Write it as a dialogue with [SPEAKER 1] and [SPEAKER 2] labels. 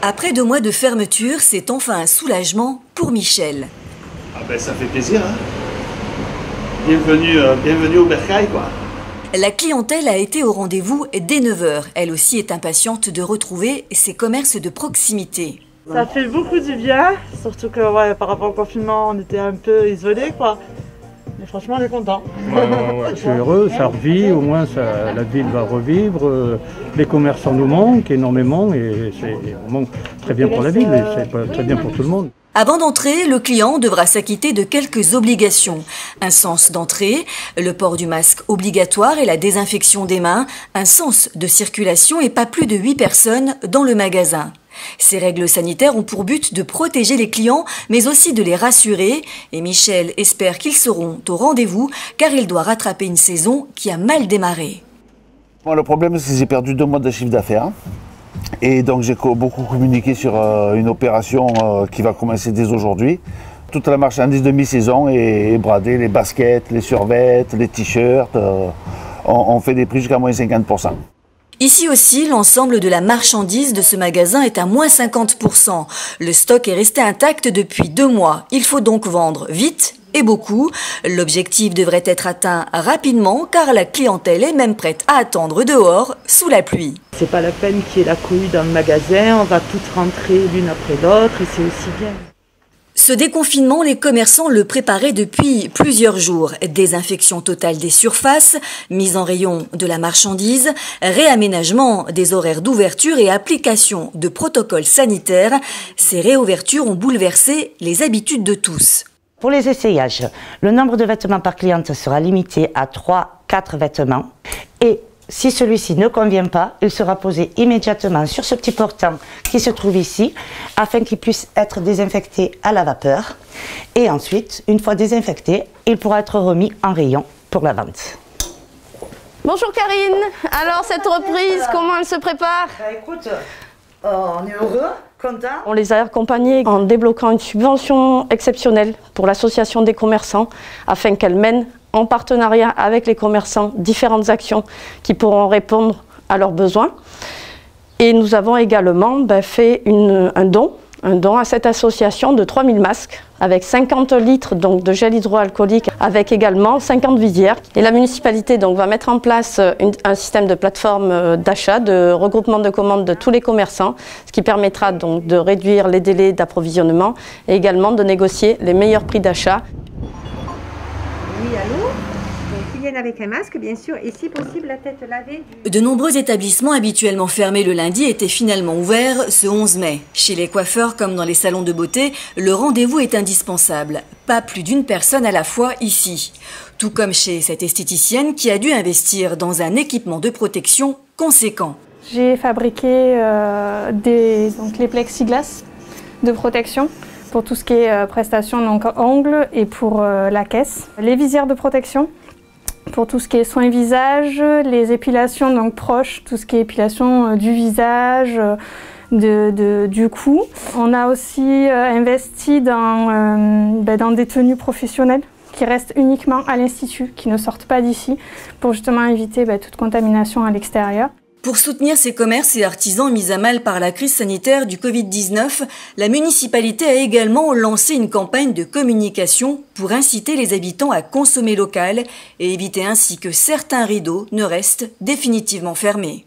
[SPEAKER 1] Après 2 mois de fermeture, c'est enfin un soulagement pour Michel.
[SPEAKER 2] Ah ben ça fait plaisir, hein. Bienvenue au bercail, quoi.
[SPEAKER 1] La clientèle a été au rendez-vous dès 9 h. Elle aussi est impatiente de retrouver ses commerces de proximité.
[SPEAKER 3] Ça fait beaucoup du bien, surtout que par rapport au confinement, on était un peu isolés, quoi. Mais franchement, on est content.
[SPEAKER 4] Je suis heureux, ça revit, au moins la ville va revivre. Les commerçants nous manquent énormément et c'est vraiment très bien pour la ville et c'est très bien pour tout le monde.
[SPEAKER 1] Avant d'entrer, le client devra s'acquitter de quelques obligations. Un sens d'entrée, le port du masque obligatoire et la désinfection des mains, un sens de circulation et pas plus de 8 personnes dans le magasin. Ces règles sanitaires ont pour but de protéger les clients, mais aussi de les rassurer. Et Michel espère qu'ils seront au rendez-vous, car il doit rattraper une saison qui a mal démarré.
[SPEAKER 2] Bon, le problème, c'est que j'ai perdu 2 mois de chiffre d'affaires. Et donc j'ai beaucoup communiqué sur une opération qui va commencer dès aujourd'hui. Toute la marchandise de mi-saison est bradée, les baskets, les survêtements, les t-shirts. On fait des prix jusqu'à moins 50%.
[SPEAKER 1] Ici aussi, l'ensemble de la marchandise de ce magasin est à moins 50%. Le stock est resté intact depuis 2 mois. Il faut donc vendre vite et beaucoup. L'objectif devrait être atteint rapidement car la clientèle est même prête à attendre dehors sous la pluie.
[SPEAKER 3] C'est pas la peine qu'il y ait la cohue dans le magasin, on va toutes rentrer l'une après l'autre et c'est aussi bien.
[SPEAKER 1] Ce déconfinement, les commerçants le préparaient depuis plusieurs jours. Désinfection totale des surfaces, mise en rayon de la marchandise, réaménagement des horaires d'ouverture et application de protocoles sanitaires. Ces réouvertures ont bouleversé les habitudes de tous.
[SPEAKER 5] Pour les essayages, le nombre de vêtements par cliente sera limité à 3-4 vêtements et si celui-ci ne convient pas, il sera posé immédiatement sur ce petit portant qui se trouve ici afin qu'il puisse être désinfecté à la vapeur. Et ensuite, une fois désinfecté, il pourra être remis en rayon pour la vente.
[SPEAKER 6] Bonjour Karine, alors cette reprise, comment elle se prépare?
[SPEAKER 5] Écoute, on est heureux, content.
[SPEAKER 6] On les a accompagnés en débloquant une subvention exceptionnelle pour l'association des commerçants afin qu'elle mène en partenariat avec les commerçants différentes actions qui pourront répondre à leurs besoins. Et nous avons également fait un don à cette association de 3000 masques avec 50 litres donc, de gel hydroalcoolique avec également 50 visières. Et la municipalité donc, va mettre en place un système de plateforme d'achat, de regroupement de commandes de tous les commerçants, ce qui permettra donc de réduire les délais d'approvisionnement et également de négocier les meilleurs prix d'achat.
[SPEAKER 7] Oui, allô? Donc, ils viennent avec un masque, bien sûr, et si possible, la tête lavée.
[SPEAKER 1] De nombreux établissements habituellement fermés le lundi étaient finalement ouverts ce 11 mai. Chez les coiffeurs comme dans les salons de beauté, le rendez-vous est indispensable. Pas plus d'une personne à la fois ici. Tout comme chez cette esthéticienne qui a dû investir dans un équipement de protection conséquent.
[SPEAKER 8] J'ai fabriqué les plexiglas de protection pour tout ce qui est prestations donc ongles et pour la caisse. Les visières de protection pour tout ce qui est soins visage, les épilations donc proches, tout ce qui est épilation du visage, du cou. On a aussi investi dans des tenues professionnelles qui restent uniquement à l'Institut, qui ne sortent pas d'ici, pour justement éviter toute contamination à l'extérieur.
[SPEAKER 1] Pour soutenir ces commerces et artisans mis à mal par la crise sanitaire du Covid-19, la municipalité a également lancé une campagne de communication pour inciter les habitants à consommer local et éviter ainsi que certains rideaux ne restent définitivement fermés.